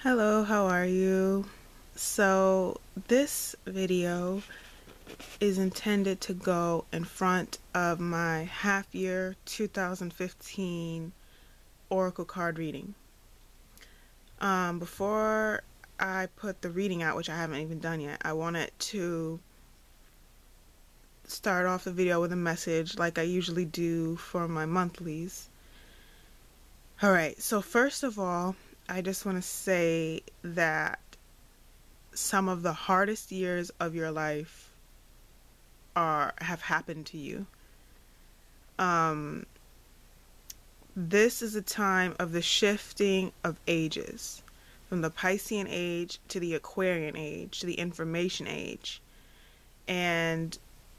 Hello, how are you? So, this video is intended to go in front of my half year 2015 Oracle card reading. Before I put the reading out, which I haven't even done yet, I wanted to start off the video with a message like I usually do for my monthlies. Alright, so first of all, I just want to say that some of the hardest years of your life have happened to you. This is a time of the shifting of ages, from the Piscean age to the Aquarian age to the information age. And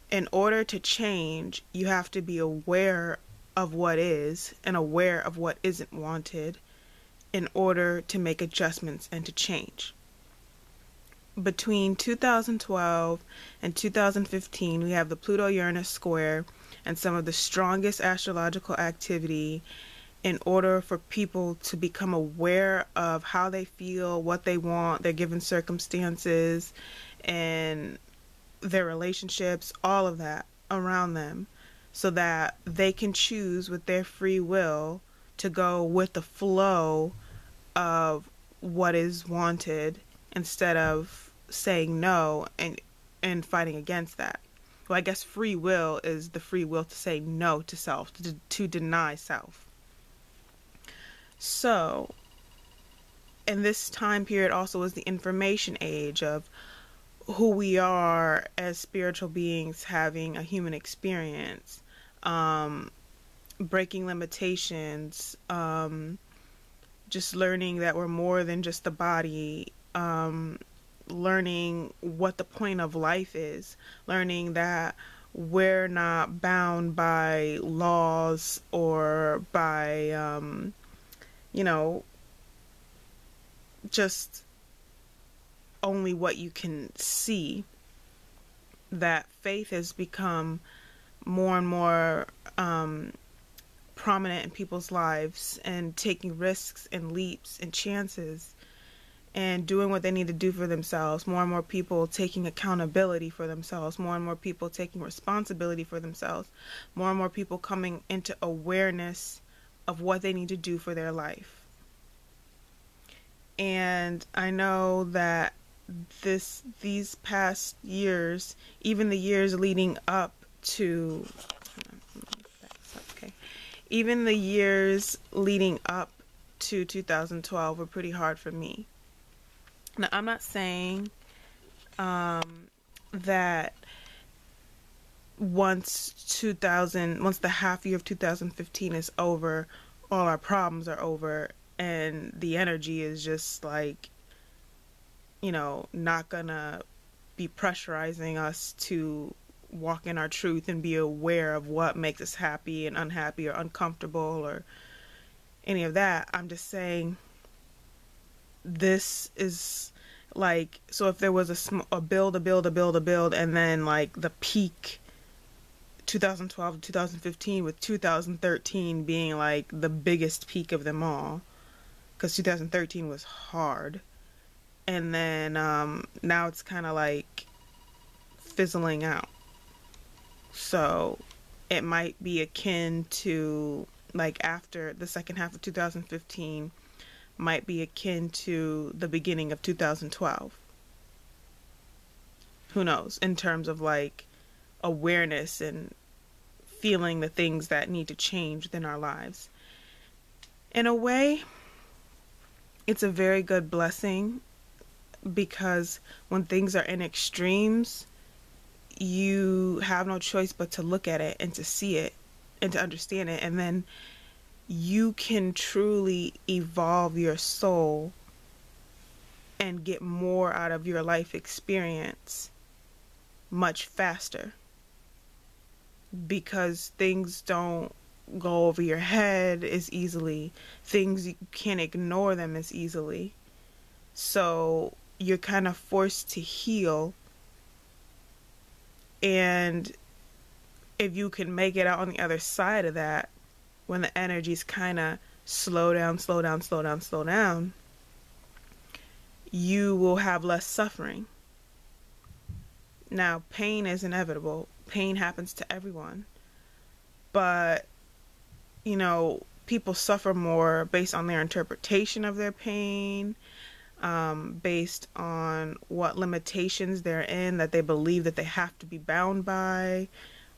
in order to change, you have to be aware of what is and aware of what isn't wanted in order to make adjustments and to change. Between 2012 and 2015, we have the Pluto-Uranus square and some of the strongest astrological activity in order for people to become aware of how they feel, what they want, their given circumstances, and their relationships, all of that around them, so that they can choose with their free will to go with the flow of what is wanted instead of saying no and fighting against that. Well, I guess free will is the free will to say no to self, to deny self. So, in this time period also is the information age of who we are as spiritual beings having a human experience, breaking limitations, just learning that we're more than just the body, learning what the point of life is, learning that we're not bound by laws or by, just only what you can see. That faith has become more and more prominent in people's lives, and taking risks and leaps and chances and doing what they need to do for themselves. More and more people taking accountability for themselves. More and more people taking responsibility for themselves. More and more people coming into awareness of what they need to do for their life. And I know that these past years, even the years leading up to, even the years leading up to 2012 were pretty hard for me. Now, I'm not saying that once the half year of 2015 is over, all our problems are over, and the energy is just like, not gonna be pressurizing us to walk in our truth and be aware of what makes us happy and unhappy or uncomfortable or any of that. I'm just saying this is like, so if there was a build, and then like the peak 2012 to 2015, with 2013 being like the biggest peak of them all, because 2013 was hard, and then now it's kind of like fizzling out. So it might be akin to, like, after the second half of 2015 might be akin to the beginning of 2012. Who knows, in terms of like awareness and feeling the things that need to change within our lives. In a way, it's a very good blessing, because when things are in extremes, you have no choice but to look at it and to see it and to understand it, and then you can truly evolve your soul and get more out of your life experience much faster, because things don't go over your head as easily. Things, you can't ignore them as easily. So you're kind of forced to heal, and if you can make it out on the other side of that, when the energies kind of slow down, you will have less suffering. Now, pain is inevitable. Pain happens to everyone. But, people suffer more based on their interpretation of their pain, based on what limitations they're in, that they believe that they have to be bound by,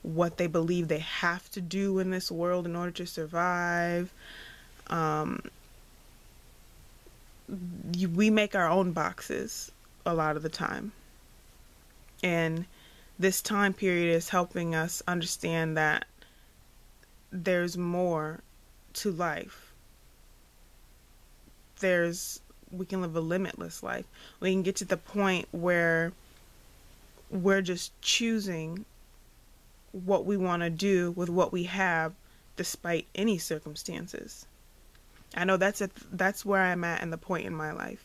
what they believe they have to do in this world in order to survive. Um, we make our own boxes a lot of the time. And this time period is helping us understand that there's more to life. We can live a limitless life. We can get to the point where we're just choosing what we want to do with what we have despite any circumstances. I know that's where I'm at in the point in my life.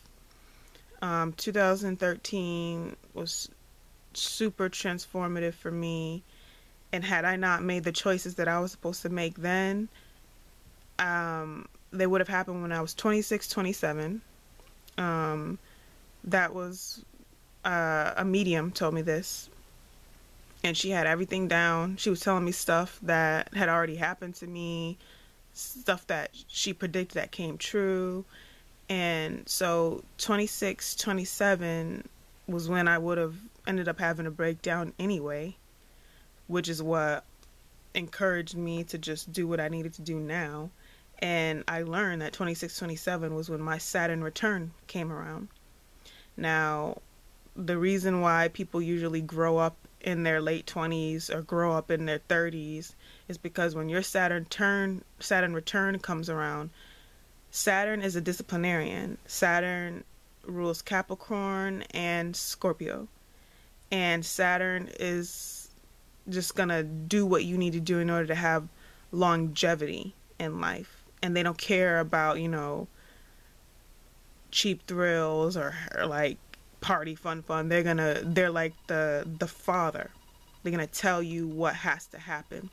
2013 was super transformative for me, and had I not made the choices that I was supposed to make then, they would have happened when I was 26, 27. That was a medium told me this, and she had everything down. She was telling me stuff that had already happened to me, stuff that she predicted that came true. And so 26, 27 was when I would have ended up having a breakdown anyway, which is what encouraged me to just do what I needed to do now. And I learned that 26, 27 was when my Saturn return came around. Now, the reason why people usually grow up in their late 20s or grow up in their 30s is because when your Saturn return comes around, Saturn is a disciplinarian. Saturn rules Capricorn and Scorpio. And Saturn is just gonna do what you need to do in order to have longevity in life. And they don't care about, cheap thrills or like party fun. They're like the father. They're gonna tell you what has to happen.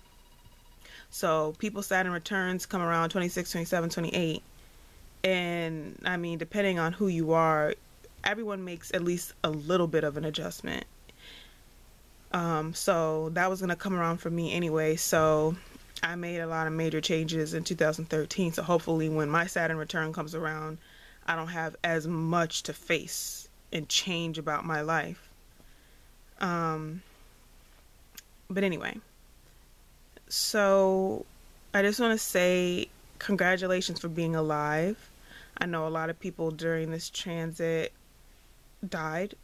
So people's Saturn returns come around 26, 27, 28. And I mean, depending on who you are, everyone makes at least a little bit of an adjustment. So that was gonna come around for me anyway. So I made a lot of major changes in 2013. So hopefully when my Saturn return comes around, I don't have as much to face and change about my life. But anyway, so I just want to say congratulations for being alive. I know a lot of people during this transit died.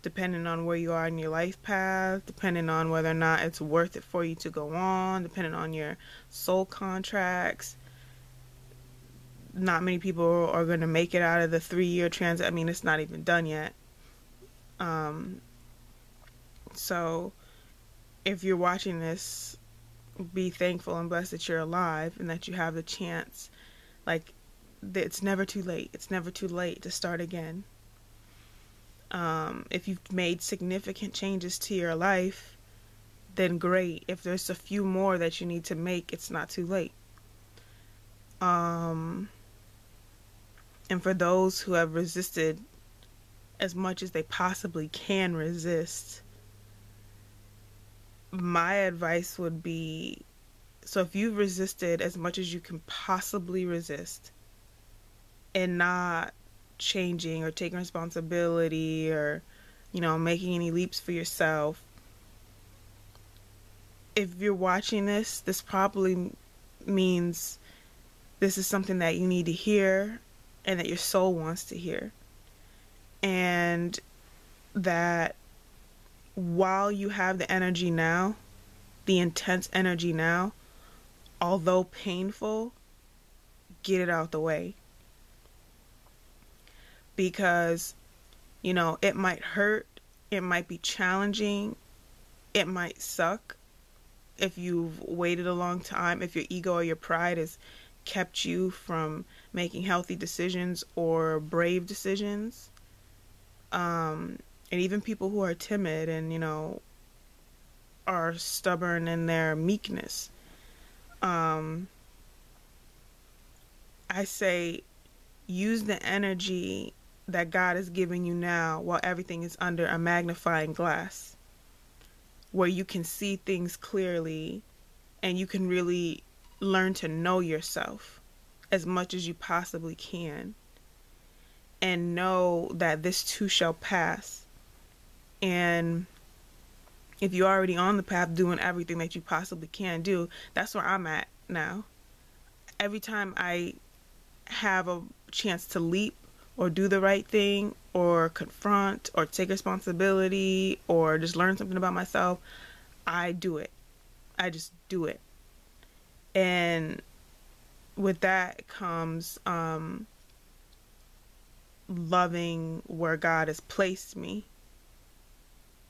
Depending on where you are in your life path, depending on whether or not it's worth it for you to go on, depending on your soul contracts. Not many people are going to make it out of the 3-year transit. I mean, it's not even done yet. So if you're watching this, be thankful and blessed that you're alive and that you have the chance. Like, it's never too late. It's never too late to start again. If you've made significant changes to your life, then great. If there's a few more that you need to make, it's not too late. And for those who have resisted as much as they possibly can resist, my advice would be, so if you've resisted as much as you can possibly resist and not changing or taking responsibility or, making any leaps for yourself, if you're watching this probably means this is something that you need to hear and that your soul wants to hear. And that while you have the energy now, the intense energy now, although painful, get it out the way. Because, it might hurt, it might be challenging, it might suck if you've waited a long time, if your ego or your pride has kept you from making healthy decisions or brave decisions. And even people who are timid and, are stubborn in their meekness. I say use the energy that God is giving you now while everything is under a magnifying glass, where you can see things clearly and you can really learn to know yourself as much as you possibly can, and know that this too shall pass. And if you're already on the path doing everything that you possibly can do, that's where I'm at now. Every time I have a chance to leap or do the right thing or confront or take responsibility or just learn something about myself, I do it. I just do it. And with that comes loving where God has placed me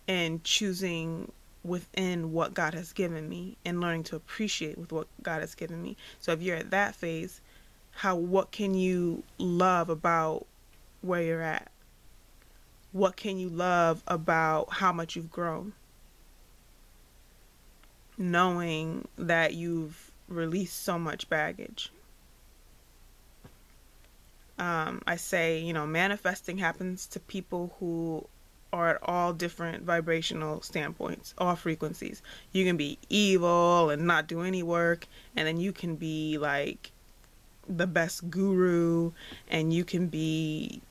and choosing within what God has given me and learning to appreciate with what God has given me. So if you're at that phase, what can you love about where you're at? What can you love about how much you've grown? Knowing that you've released so much baggage. I say, manifesting happens to people who are at all different vibrational standpoints, all frequencies. You can be evil and not do any work, and then you can be like the best guru, and you can be,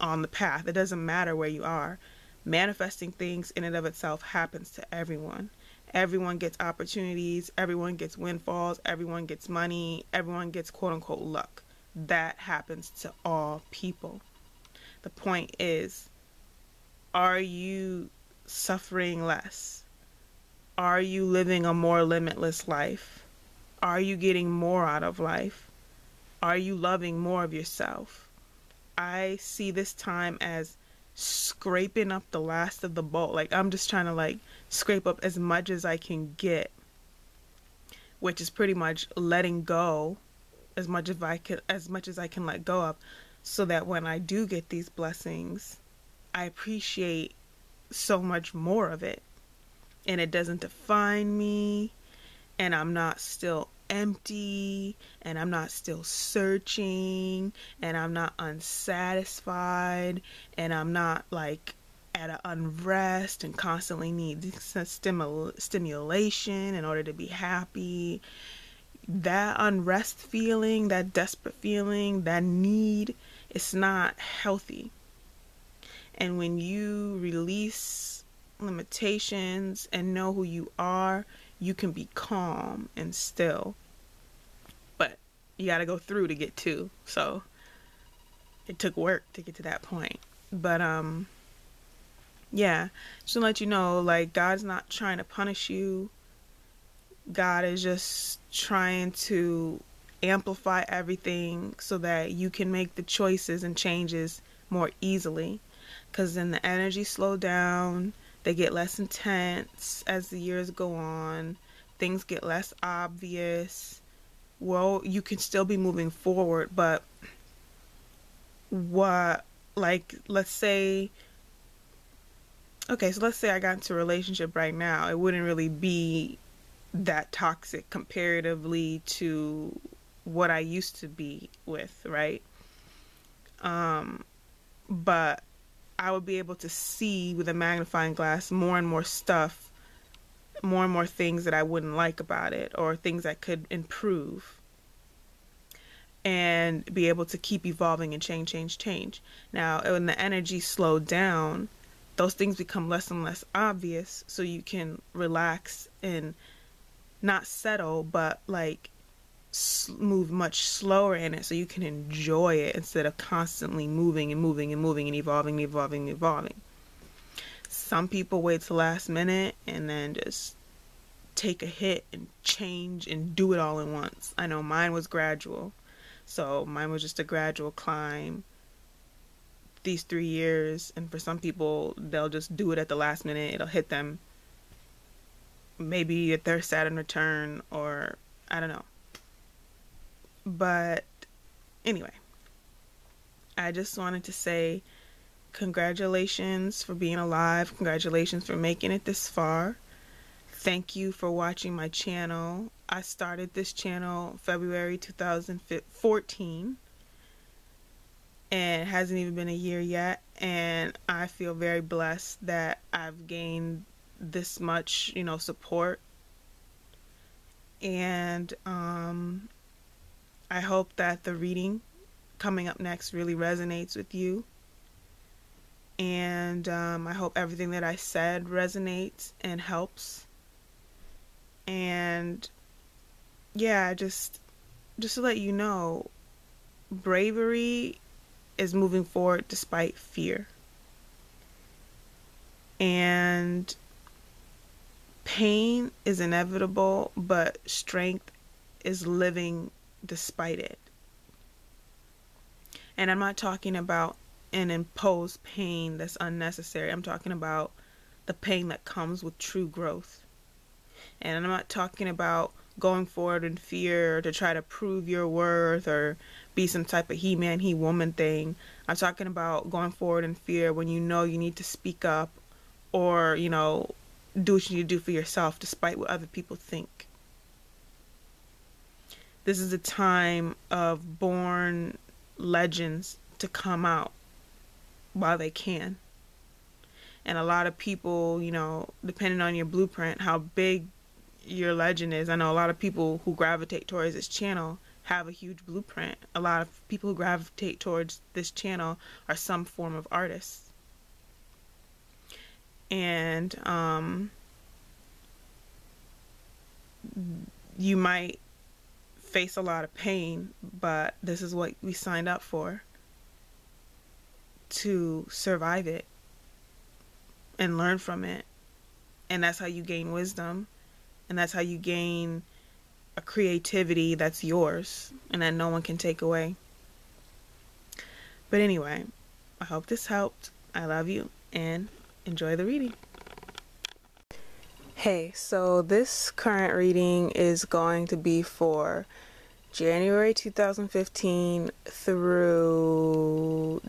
on the path. It doesn't matter where you are. Manifesting things in and of itself happens to everyone. Everyone gets opportunities, everyone gets windfalls, everyone gets money, everyone gets quote unquote luck. That happens to all people. The point is, are you suffering less? Are you living a more limitless life? Are you getting more out of life? Are you loving more of yourself? I see this time as scraping up the last of the bolt. Like, I'm just trying to scrape up as much as I can get, which is pretty much letting go as much as I can let go of, so that when I do get these blessings, I appreciate so much more of it, and it doesn't define me, and I'm not still empty, and I'm not still searching, and I'm not unsatisfied, and I'm not at an unrest and constantly need stimulation in order to be happy. That unrest feeling, that desperate feeling, that need, it's not healthy. And when you release limitations and know who you are, you can be calm and still. But you got to go through to get to. So it took work to get to that point. But yeah, just to let you know, God's not trying to punish you. God is just trying to amplify everything so that you can make the choices and changes more easily. Because then the energy slow down, they get less intense as the years go on, things get less obvious. Well, you can still be moving forward, but let's say I got into a relationship right now, it wouldn't really be that toxic comparatively to what I used to be with, right? But I would be able to see with a magnifying glass more and more stuff, more and more things that I wouldn't like about it, or things that could improve, and be able to keep evolving and change. Now, when the energy slowed down, those things become less and less obvious, so you can relax and not settle, but move much slower in it, so you can enjoy it instead of constantly moving and evolving. Some people wait till last minute and then just take a hit and change and do it all at once. I know mine was gradual, so mine was just a gradual climb these 3 years, and for some people they'll just do it at the last minute. It'll hit them maybe at their Saturn return, or I don't know. But anyway, I just wanted to say congratulations for being alive. Congratulations for making it this far. Thank you for watching my channel. I started this channel February 2014. and it hasn't even been a year yet, and I feel very blessed that I've gained this much, support. And I hope that the reading coming up next really resonates with you. And I hope everything that I said resonates and helps. And yeah, just to let you know, bravery is moving forward despite fear. And pain is inevitable, but strength is living despite it. And I'm not talking about an imposed pain that's unnecessary. I'm talking about the pain that comes with true growth. And I'm not talking about going forward in fear to try to prove your worth or be some type of he-man, he-woman thing. I'm talking about going forward in fear when you know you need to speak up or, do what you need to do for yourself despite what other people think. This is a time of born legends to come out while they can. And a lot of people, depending on your blueprint, how big your legend is. I know a lot of people who gravitate towards this channel have a huge blueprint. A lot of people who gravitate towards this channel are some form of artists. And you might face a lot of pain, but this is what we signed up for, to survive it and learn from it. And that's how you gain wisdom, and that's how you gain a creativity that's yours and that no one can take away. But anyway, I hope this helped. I love you and enjoy the reading. Hey, so this current reading is going to be for January 2015 through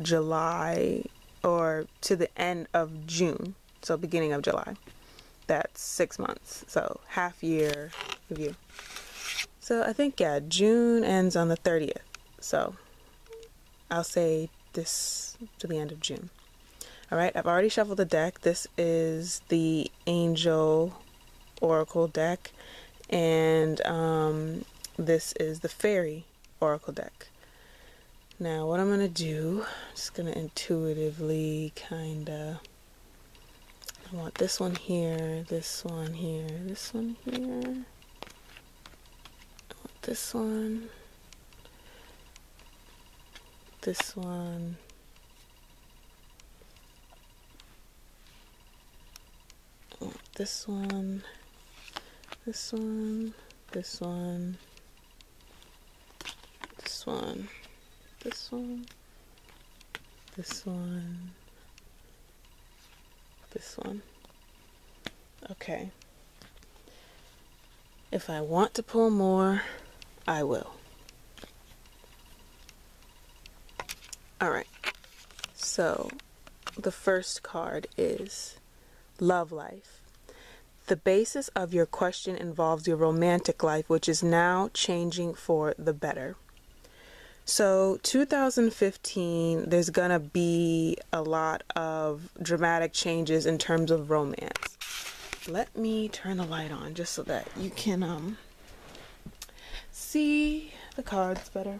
July, or to the end of June, so beginning of July. That's 6 months, so half year review. So I think, June ends on the 30th, so I'll say this to the end of June. Alright, I've already shuffled the deck. This is the Angel Oracle deck, and this is the Fairy Oracle deck. Now what I'm going to do, I'm just going to intuitively I want this one here, this one here, this one here. I want this one, this one, I want this one, this one, this one, this one, this one, this one, this one. Okay. If I want to pull more, I will. Alright. So, the first card is Love Life. The basis of your question involves your romantic life, which is now changing for the better. So 2015, there's gonna be a lot of dramatic changes in terms of romance. Let me turn the light on just so that you can see the cards better.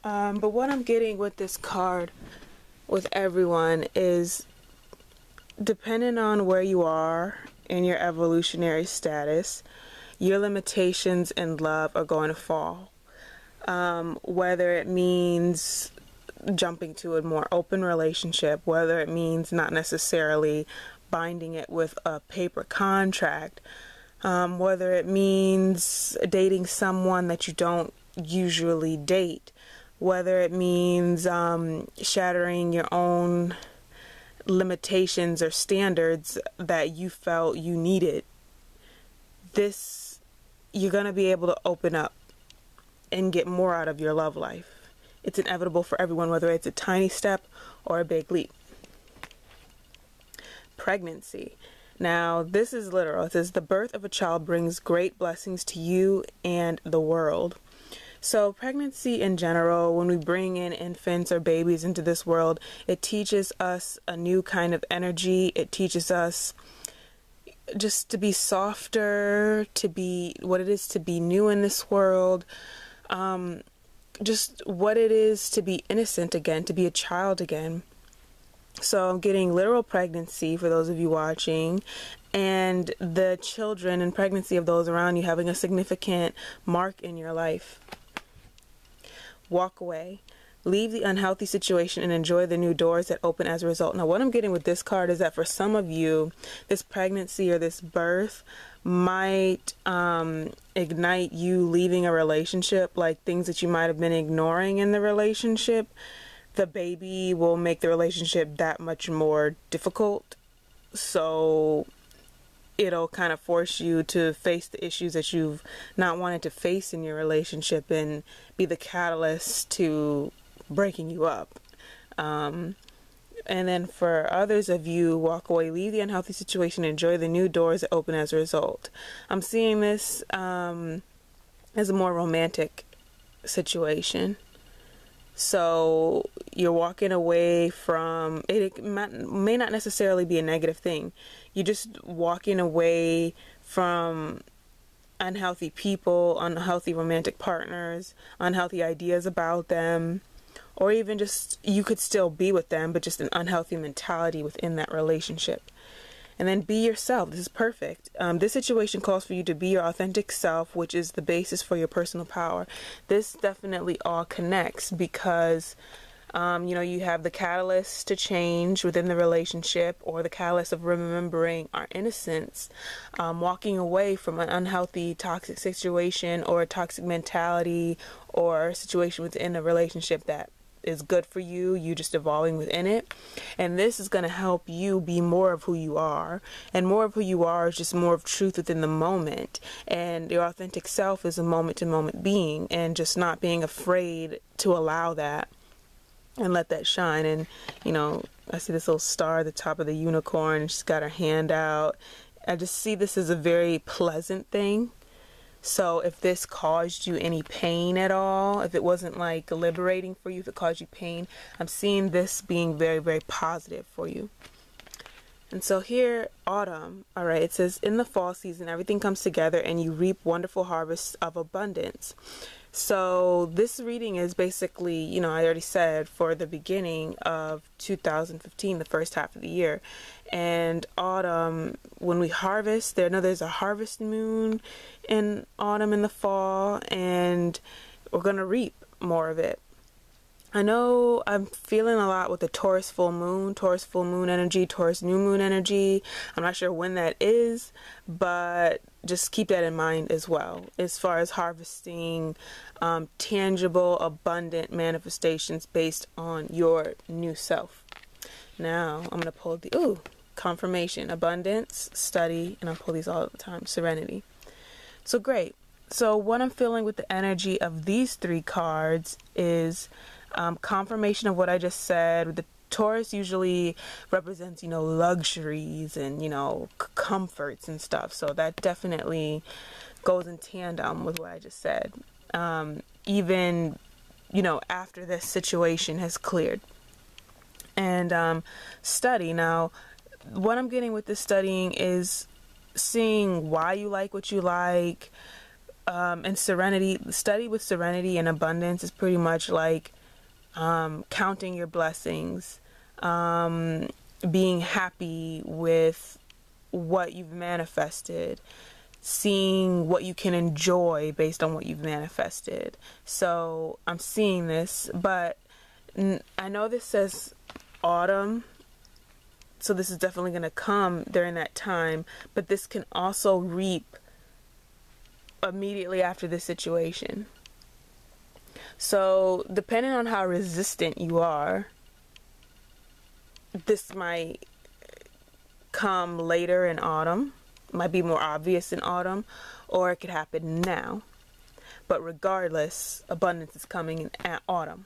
But what I'm getting with this card with everyone is, depending on where you are in your evolutionary status, your limitations in love are going to fall. Whether it means jumping to a more open relationship, whether it means not necessarily binding it with a paper contract, whether it means dating someone that you don't usually date, whether it means shattering your own limitations or standards that you felt you needed. You're going to be able to open up and get more out of your love life. It's inevitable for everyone, whether it's a tiny step or a big leap. Pregnancy. Now, this is literal. It says, the birth of a child brings great blessings to you and the world. So pregnancy in general, when we bring in infants or babies into this world, it teaches us a new kind of energy. It teaches us just to be softer, to be what it is to be new in this world, just what it is to be innocent again, to be a child again. So I'm getting literal pregnancy for those of you watching, and the children and pregnancy of those around you having a significant mark in your life. Walk away. Leave the unhealthy situation and enjoy the new doors that open as a result. Now, what I'm getting with this card is that for some of you, this pregnancy or this birth might ignite you leaving a relationship, like things that you might have been ignoring in the relationship. The baby will make the relationship that much more difficult. So it'll kind of force you to face the issues that you've not wanted to face in your relationship and be the catalyst to breaking you up. And then for others of you, walk away, leave the unhealthy situation, enjoy the new doors that open as a result. I'm seeing this as a more romantic situation. So you're walking away from it. It may not necessarily be a negative thing. You're just walking away from unhealthy people, unhealthy romantic partners, unhealthy ideas about them, or even just you could still be with them, but just an unhealthy mentality within that relationship. And then be yourself. This is perfect. This situation calls for you to be your authentic self, which is the basis for your personal power. This definitely all connects because, you have the catalyst to change within the relationship, or the catalyst of remembering our innocence, walking away from an unhealthy, toxic situation or a toxic mentality or situation within a relationship that is good for you, you just evolving within it. And this is going to help you be more of who you are, and more of who you are is just more of truth within the moment, and your authentic self is a moment to moment being, and just not being afraid to allow that and let that shine. And I see this little star at the top of the unicorn, and she's got her hand out. I just see this as a very pleasant thing. So if this caused you any pain at all, if it wasn't like liberating for you, if it caused you pain, I'm seeing this being very, very positive for you. And so here, autumn, all right, it says in the fall season, everything comes together and you reap wonderful harvests of abundance. So this reading is basically, I already said, for the beginning of 2015, the first half of the year. And autumn, when we harvest, there's a harvest moon in autumn and the fall, and we're going to reap more of it. I know I'm feeling a lot with the Taurus full moon energy, Taurus new moon energy. I'm not sure when that is, but just keep that in mind as well, as far as harvesting tangible, abundant manifestations based on your new self. Now, I'm going to pull the, confirmation, abundance, study, and I pull these all the time, serenity. So great. So what I'm feeling with the energy of these three cards is confirmation of what I just said. The Taurus usually represents, luxuries and, comforts and stuff. So that definitely goes in tandem with what I just said. Even, after this situation has cleared. And study. Now, what I'm getting with this studying is seeing why you like what you like. And serenity, study with serenity and abundance is pretty much like counting your blessings, being happy with what you've manifested, seeing what you can enjoy based on what you've manifested. So I'm seeing this, but I know this says autumn, so this is definitely going to come during that time, but this can also reap immediately after this situation. So depending on how resistant you are, this might come later in autumn, might be more obvious in autumn, or it could happen now. But regardless, abundance is coming in at autumn.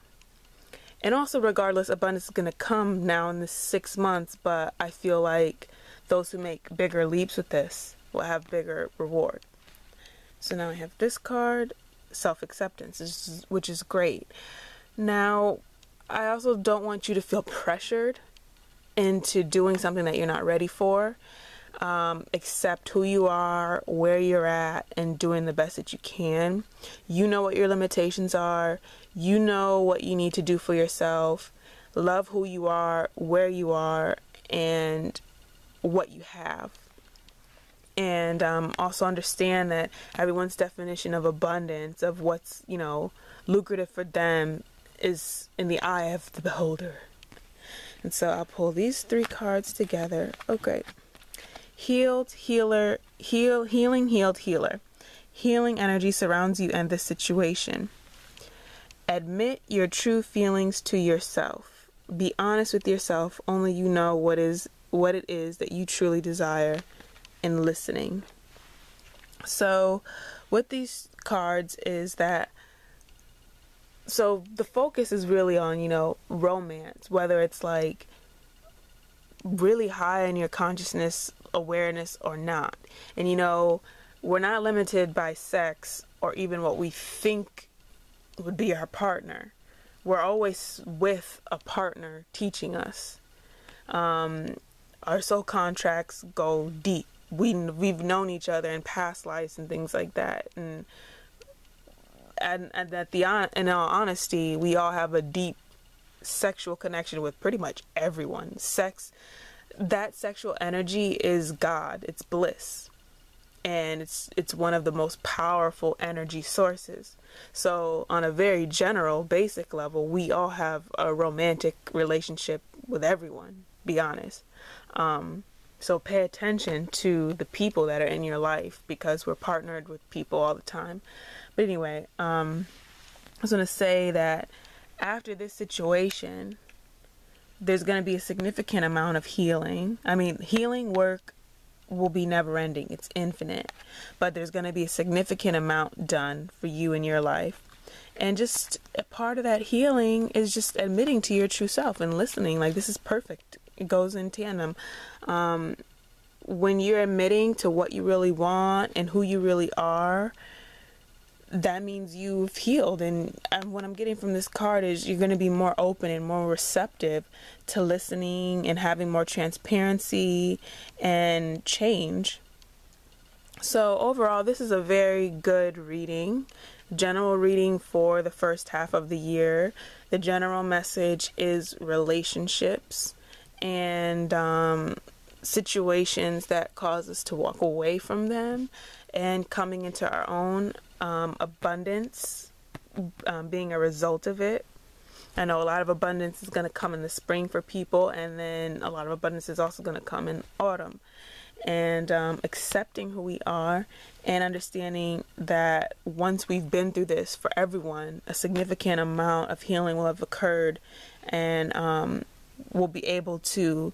And also regardless, abundance is going to come now in this 6 months, but I feel like those who make bigger leaps with this will have bigger reward. So now I have this card, self-acceptance, which is great. Now, I also don't want you to feel pressured into doing something that you're not ready for. Accept who you are, where you're at, and doing the best that you can. You know what your limitations are. You know what you need to do for yourself. Love who you are, where you are, and what you have. And also understand that everyone's definition of abundance, of what's, lucrative for them, is in the eye of the beholder. And so I'll pull these 3 cards together. Okay. Healed, healer, healing, healed, healer. Healing energy surrounds you and this situation. Admit your true feelings to yourself. Be honest with yourself. Only you know what it is that you truly desire in listening. So with these cards is that, so the focus is really on, romance, whether it's like really high in your consciousness awareness or not. And we're not limited by sex or even what we think would be our partner. We're always with a partner teaching us. Our soul contracts go deep. We've known each other in past lives and things like that. And in all honesty, we all have a deep sexual connection with pretty much everyone. That sexual energy is God. It's bliss. And it's one of the most powerful energy sources. So on a very general, basic level, we all have a romantic relationship with everyone, be honest. So pay attention to the people that are in your life, because we're partnered with people all the time. But anyway, I was going to say that after this situation, there's going to be a significant amount of healing. I mean, healing work will be never ending. It's infinite. But there's going to be a significant amount done for you in your life. And just a part of that healing is just admitting to your true self and listening. Like, this is perfect. It goes in tandem. When you're admitting to what you really want and who you really are, that means you've healed. And what I'm getting from this card is you're going to be more open and more receptive to listening and having more transparency and change. So overall, this is a very good reading. General reading for the first half of the year. The general message is relationships and situations that cause us to walk away from them and coming into our own abundance, being a result of it. I know a lot of abundance is going to come in the spring for people, and then a lot of abundance is also going to come in autumn. And accepting who we are and understanding that once we've been through this, for everyone, a significant amount of healing will have occurred, and we'll be able to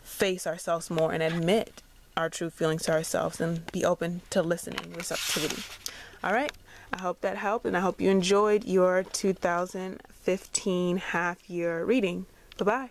face ourselves more and admit our true feelings to ourselves and be open to listening, receptivity. All right. I hope that helped, and I hope you enjoyed your 2015 half year reading. Bye-bye.